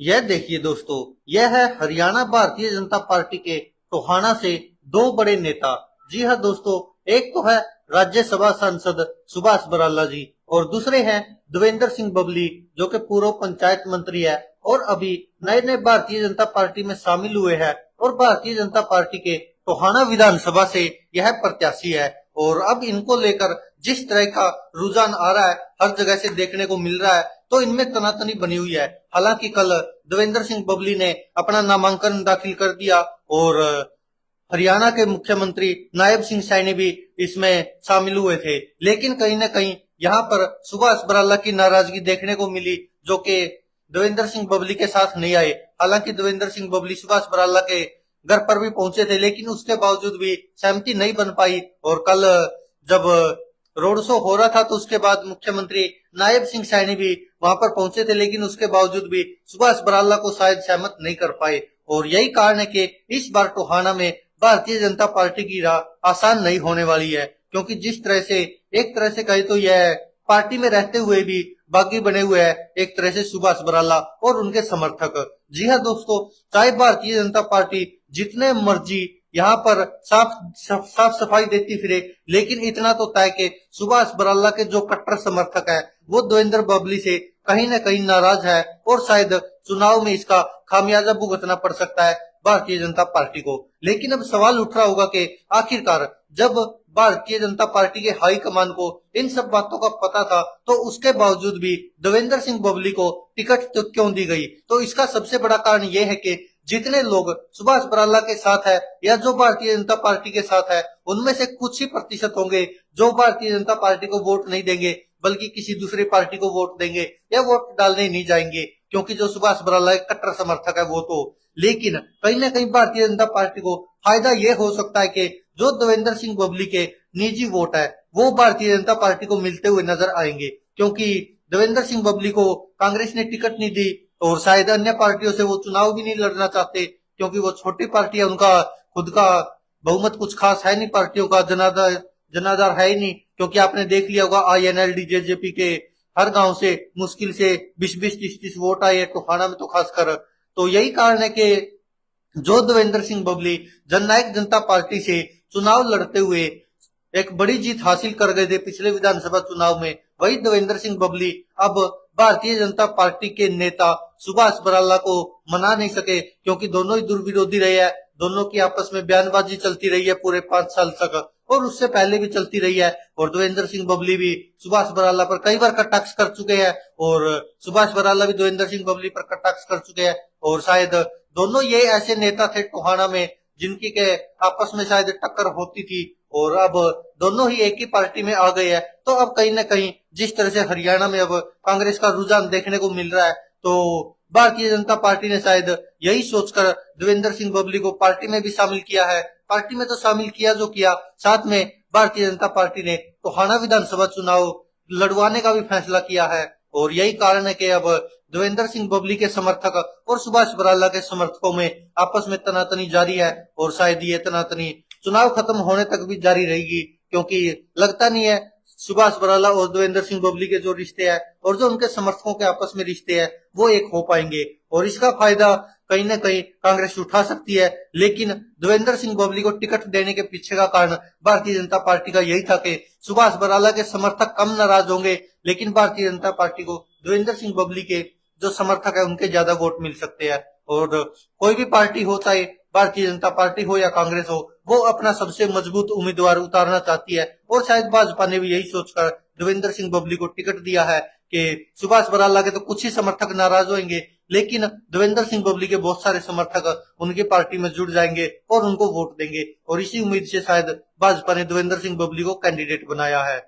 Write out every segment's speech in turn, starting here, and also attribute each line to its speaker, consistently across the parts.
Speaker 1: यह देखिए दोस्तों, यह है हरियाणा भारतीय जनता पार्टी के टोहाना से दो बड़े नेता। जी हाँ दोस्तों, एक तो है राज्यसभा सांसद सुभाष बराला जी और दूसरे हैं देवेंद्र सिंह बबली, जो कि पूर्व पंचायत मंत्री है और अभी नए नए भारतीय जनता पार्टी में शामिल हुए हैं और भारतीय जनता पार्टी के टोहाना विधानसभा से यह प्रत्याशी है। और अब इनको लेकर जिस तरह का रुझान आ रहा है, हर जगह से देखने को मिल रहा है, तो इनमें तनातनी बनी हुई है। हालांकि कल देवेंद्र सिंह बबली ने अपना नामांकन दाखिल कर दिया और हरियाणा के मुख्यमंत्री नायब सिंह सैनी भी इसमें शामिल हुए थे, लेकिन कहीं न कहीं यहाँ पर सुभाष बराला की नाराजगी देखने को मिली, जो कि देवेंद्र सिंह बबली के साथ नहीं आए। हालांकि देवेंद्र सिंह बबली सुभाष बराला के घर पर भी पहुंचे थे, लेकिन उसके बावजूद भी सहमति नहीं बन पाई। और कल जब रोड शो हो रहा था तो उसके बाद मुख्यमंत्री नायब सिंह सैनी भी वहां पर पहुंचे थे, लेकिन उसके बावजूद भी सुभाष बराला को शायद सहमत नहीं कर पाए। और यही कारण है कि इस बार टोहाना में भारतीय जनता पार्टी की राह आसान नहीं होने वाली है, क्योंकि जिस तरह से एक तरह से कहे तो यह पार्टी में रहते हुए भी बागी बने हुए हैं एक तरह से सुभाष बराला और उनके समर्थक। जी हाँ दोस्तों, चाहे भारतीय जनता पार्टी जितने मर्जी यहाँ पर साफ सफाई देती फिरे, लेकिन इतना तो तय कि सुभाष बराला के जो कट्टर समर्थक है वो देवेंद्र बबली से कहीं न कहीं नाराज है और शायद चुनाव में इसका खामियाजा भुगतना पड़ सकता है भारतीय जनता पार्टी को। लेकिन अब सवाल उठ रहा होगा कि आखिरकार जब भारतीय जनता पार्टी के हाईकमान को इन सब बातों का पता था, तो उसके बावजूद भी देवेंद्र सिंह बबली को टिकट तो क्यों दी गई? तो इसका सबसे बड़ा कारण यह है कि जितने लोग सुभाष बराला के साथ है या जो भारतीय जनता पार्टी के साथ है, उनमें से कुछ ही प्रतिशत होंगे जो भारतीय जनता पार्टी को वोट नहीं देंगे, बल्कि किसी दूसरी पार्टी को वोट देंगे या वोट डालने नहीं जाएंगे, क्योंकि जो सुभाष बराला के कट्टर समर्थक है वो तो। लेकिन कहीं ना कहीं भारतीय जनता पार्टी को फायदा ये हो सकता है कि जो देवेंद्र सिंह बबली के निजी वोट है वो भारतीय जनता पार्टी को मिलते हुए नजर आएंगे, क्योंकि देवेंद्र सिंह बबली को कांग्रेस ने टिकट नहीं दी और शायद अन्य पार्टियों से वो चुनाव भी नहीं लड़ना चाहते, क्योंकि वो छोटी पार्टी है, उनका खुद का बहुमत कुछ खास है नहीं, पार्टियों का जनाधार जनाधार है ही नहीं। क्योंकि आपने देख लिया होगा INLD जेजेपी के हर गांव से मुश्किल से 20-20 30-30 वोट आए टोहाना में तो खासकर। तो यही कारण है कि जो देवेंद्र सिंह बबली जननायक जनता पार्टी से चुनाव लड़ते हुए एक बड़ी जीत हासिल कर गए थे पिछले विधानसभा चुनाव में, वही देवेंद्र सिंह बबली अब भारतीय जनता पार्टी के नेता सुभाष बराला को मना नहीं सके, क्योंकि दोनों ही दुर्विरोधी रहे हैं। दोनों की आपस में बयानबाजी चलती रही है पूरे 5 साल तक और उससे पहले भी चलती रही है। और देवेंद्र सिंह बबली भी सुभाष बराला पर कई बार कटाक्ष कर चुके हैं और सुभाष बराला भी देवेंद्र सिंह बबली पर कटाक्ष कर चुके हैं। और शायद दोनों ये ऐसे नेता थे टोहाना में जिनकी के आपस में शायद टक्कर होती थी, और अब दोनों ही एक ही पार्टी में आ गए हैं। तो अब कहीं ना कहीं जिस तरह से हरियाणा में अब कांग्रेस का रुझान देखने को मिल रहा है, तो भारतीय जनता पार्टी ने शायद यही सोचकर देवेंद्र सिंह बबली को पार्टी में भी शामिल किया है। पार्टी में तो शामिल किया जो किया, साथ में भारतीय जनता पार्टी ने टोहाना विधानसभा चुनाव लड़वाने का भी फैसला किया है। और यही कारण है कि अब देवेंद्र सिंह बबली के समर्थक और सुभाष बराला के समर्थकों में आपस में तनातनी जारी है और शायद ये तनातनी चुनाव खत्म होने तक भी जारी रहेगी, क्योंकि लगता नहीं है सुभाष बराला और देवेंद्र सिंह बबली के जो रिश्ते हैं और जो उनके समर्थकों के आपस में रिश्ते हैं वो एक हो पाएंगे। और इसका फायदा कहीं ना कहीं कांग्रेस उठा सकती है, लेकिन देवेंद्र सिंह बबली को टिकट देने के पीछे का कारण भारतीय जनता पार्टी का यही था कि सुभाष बराला के समर्थक कम नाराज होंगे, लेकिन भारतीय जनता पार्टी को देवेंद्र सिंह बबली के जो समर्थक है उनके ज्यादा वोट मिल सकते हैं। और कोई भी पार्टी हो, चाहे भारतीय जनता पार्टी हो या कांग्रेस हो, वो अपना सबसे मजबूत उम्मीदवार उतारना चाहती है। और शायद भाजपा ने भी यही सोचकर देवेंद्र सिंह बबली को टिकट दिया है कि सुभाष बराला के तो कुछ ही समर्थक नाराज होंगे, लेकिन देवेंद्र सिंह बबली के बहुत सारे समर्थक उनकी पार्टी में जुड़ जाएंगे और उनको वोट देंगे। और इसी उम्मीद से शायद भाजपा ने देवेंद्र सिंह बबली को कैंडिडेट बनाया है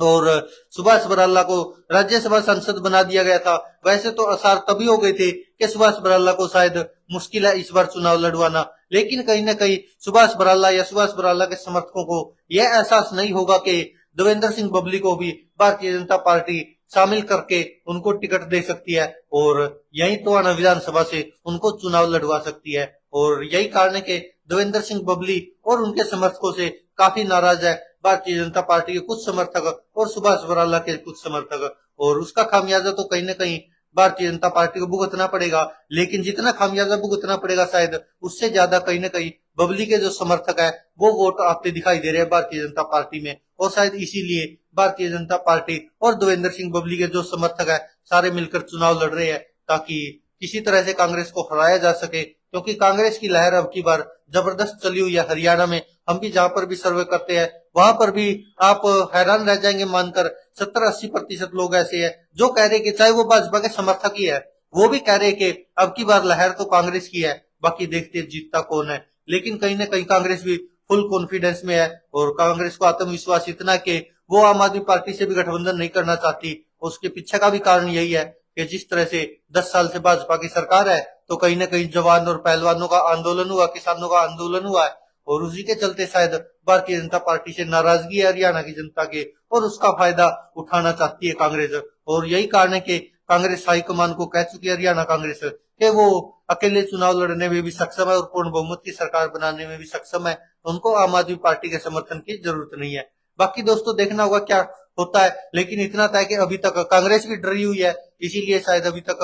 Speaker 1: और सुभाष बराला को राज्यसभा सांसद बना दिया गया था। वैसे तो आसार तभी हो गए थे कि सुभाष बराला को शायद मुश्किल है इस बार चुनाव लड़वाना, लेकिन कहीं ना कहीं सुभाष बराला या सुभाष बराला के समर्थकों को यह एहसास नहीं होगा कि देवेंद्र सिंह बबली को भी भारतीय जनता पार्टी शामिल करके उनको टिकट दे सकती है और यही टोहाना विधानसभा से उनको चुनाव लड़वा सकती है। और यही कारण है कि देवेंद्र सिंह बबली और उनके समर्थकों से काफी नाराज है भारतीय जनता पार्टी के कुछ समर्थक और सुभाष बराला के कुछ समर्थक, और उसका खामियाजा तो कहीं ना कहीं भारतीय जनता पार्टी को भुगतना पड़ेगा, लेकिन जितना खामियाजा भुगतना पड़ेगा शायद उससे ज्यादा कहीं ना कहीं बबली के जो समर्थक है वो वोट आते दिखाई दे रहे हैं भारतीय जनता पार्टी में। और शायद इसीलिए भारतीय जनता पार्टी और देवेंद्र सिंह बबली के जो समर्थक है सारे मिलकर चुनाव लड़ रहे हैं ताकि किसी तरह से कांग्रेस को हराया जा सके, क्योंकि कांग्रेस की लहर अब की बार जबरदस्त चली हुई है हरियाणा में। हम भी जहां पर भी सर्वे करते हैं वहां पर भी आप हैरान रह जाएंगे मानकर 70-80% लोग ऐसे हैं जो कह रहे कि चाहे वो भाजपा के समर्थक ही है वो भी कह रहे कि अब की बार लहर तो कांग्रेस की है, बाकी देखते हैं जीतता कौन है। लेकिन कहीं ना कहीं कांग्रेस भी फुल कॉन्फिडेंस में है और कांग्रेस को आत्मविश्वास इतना कि वो आम आदमी पार्टी से भी गठबंधन नहीं करना चाहती। उसके पीछे का भी कारण यही है कि जिस तरह से 10 साल से भाजपा की सरकार है तो कहीं ना कहीं जवान और पहलवानों का आंदोलन हुआ, किसानों का आंदोलन हुआ है और उसी के चलते शायद भारतीय जनता पार्टी से नाराजगी है हरियाणा की जनता के और उसका फायदा उठाना चाहती है कांग्रेस। और यही कारण है कि कांग्रेस हाईकमान को कह चुकी है हरियाणा कांग्रेस कि वो अकेले चुनाव लड़ने में भी सक्षम है और पूर्ण बहुमत की सरकार बनाने में भी सक्षम है, उनको आम आदमी पार्टी के समर्थन की जरूरत नहीं है। बाकी दोस्तों देखना होगा क्या होता है, लेकिन इतना तय कि अभी तक कांग्रेस भी डरी हुई है, इसीलिए शायद अभी तक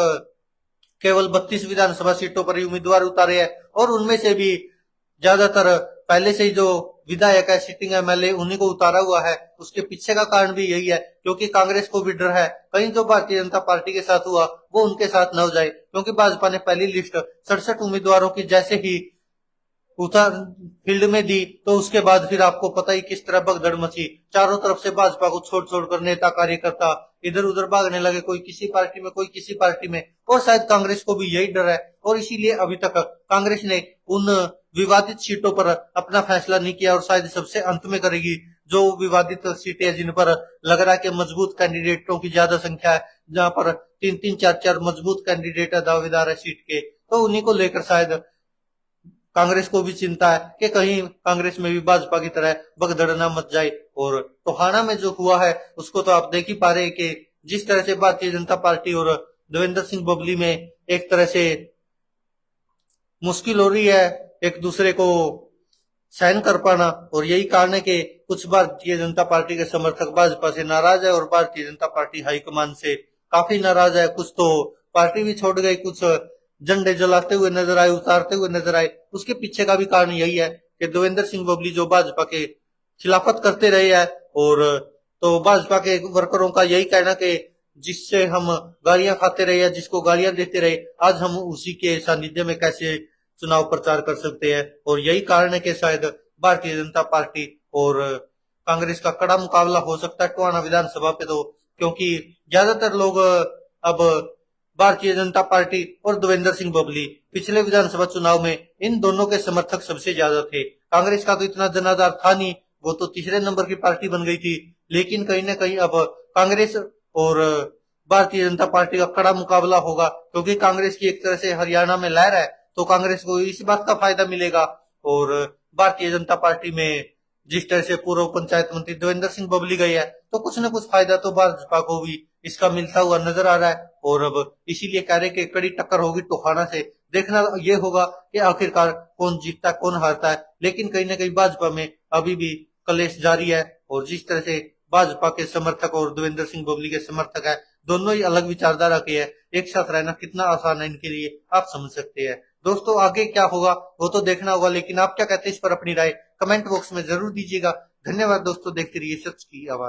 Speaker 1: केवल 32 विधानसभा सीटों पर ही उम्मीदवार उतारे हैं और उनमें से भी ज्यादातर पहले से ही जो विधायक है सिटिंग एमएलए उन्हीं को उतारा हुआ है। उसके पीछे का कारण भी यही है क्योंकि कांग्रेस को भी डर है कहीं जो भारतीय जनता पार्टी के साथ हुआ वो उनके साथ न हो जाए, क्योंकि भाजपा ने पहली लिस्ट 67 उम्मीदवारों की जैसे ही उतार फील्ड में दी तो उसके बाद फिर आपको पता ही किस तरह भगदड़ मची। चारों तरफ से भाजपा को छोड़ छोड़ कर नेता कार्यकर्ता इधर उधर भागने लगे, कोई किसी पार्टी में कोई किसी पार्टी में, और शायद कांग्रेस को भी यही डर है और इसीलिए अभी तक कांग्रेस ने उन विवादित सीटों पर अपना फैसला नहीं किया और शायद सबसे अंत में करेगी। जो विवादित सीटें जिन पर लग रहा है कि मजबूत कैंडिडेटों की ज्यादा संख्या है, जहां पर 3-3, 4-4 मजबूत कैंडिडेट दावेदार है सीट के, तो उन्हीं को लेकर शायद कांग्रेस को भी चिंता है कि कहीं कांग्रेस में भी भाजपा की तरह भगदड़ ना मच जाए। और टोहाना में जो हुआ है उसको तो आप देख ही पा रहे हैं कि जिस तरह से भारतीय जनता पार्टी और देवेंद्र सिंह बबली में एक तरह से मुश्किल हो रही है एक दूसरे को सहन कर पाना, और यही कारण है कि कुछ भारतीय जनता पार्टी के समर्थक भाजपा से नाराज है और भारतीय जनता पार्टी हाईकमान से काफी नाराज है। कुछ तो पार्टी भी छोड़ गई, कुछ झंडे जलाते हुए नजर आए, उतारते हुए नजर आए। उसके पीछे का भी कारण यही है कि देवेंद्र सिंह बबली जो भाजपा के खिलाफत करते रहे हैं और तो भाजपा के वर्करों का यही कहना कि जिससे हम गालियां खाते रहे या जिसको गालियां देते रहे आज हम उसी के सानिध्य में कैसे चुनाव प्रचार कर सकते हैं। और यही कारण है कि शायद भारतीय जनता पार्टी और कांग्रेस का कड़ा मुकाबला हो सकता है टोहाना विधानसभा पे, तो क्योंकि ज्यादातर लोग अब भारतीय जनता पार्टी और देवेंद्र सिंह बबली पिछले विधानसभा चुनाव में इन दोनों के समर्थक सबसे ज्यादा थे। कांग्रेस का तो इतना जनाधार था नहीं, वो तो तीसरे नंबर की पार्टी बन गई थी, लेकिन कहीं ना कहीं अब कांग्रेस और भारतीय जनता पार्टी का कड़ा मुकाबला होगा क्योंकि कांग्रेस की एक तरह से हरियाणा में लहर है तो कांग्रेस को इस बात का फायदा मिलेगा। और भारतीय जनता पार्टी में जिस तरह से पूर्व पंचायत मंत्री देवेंद्र सिंह बबली गए हैं तो कुछ न कुछ फायदा तो भाजपा को भी इसका मिलता हुआ नजर आ रहा है। और अब इसीलिए कह रहे कि कड़ी टक्कर होगी टोहाना से, देखना ये होगा कि आखिरकार कौन जीतता है कौन हारता है। लेकिन कहीं ना कहीं भाजपा में अभी भी कलेश जारी है और जिस तरह से भाजपा के समर्थक और देवेंद्र सिंह बबली के समर्थक है दोनों ही अलग विचारधारा के हैं, एक साथ रहना कितना आसान है इनके लिए आप समझ सकते हैं। दोस्तों आगे क्या होगा वो तो देखना होगा, लेकिन आप क्या कहते हैं इस पर अपनी राय कमेंट बॉक्स में जरूर दीजिएगा। धन्यवाद दोस्तों, देखते रहिए सच की आवाज।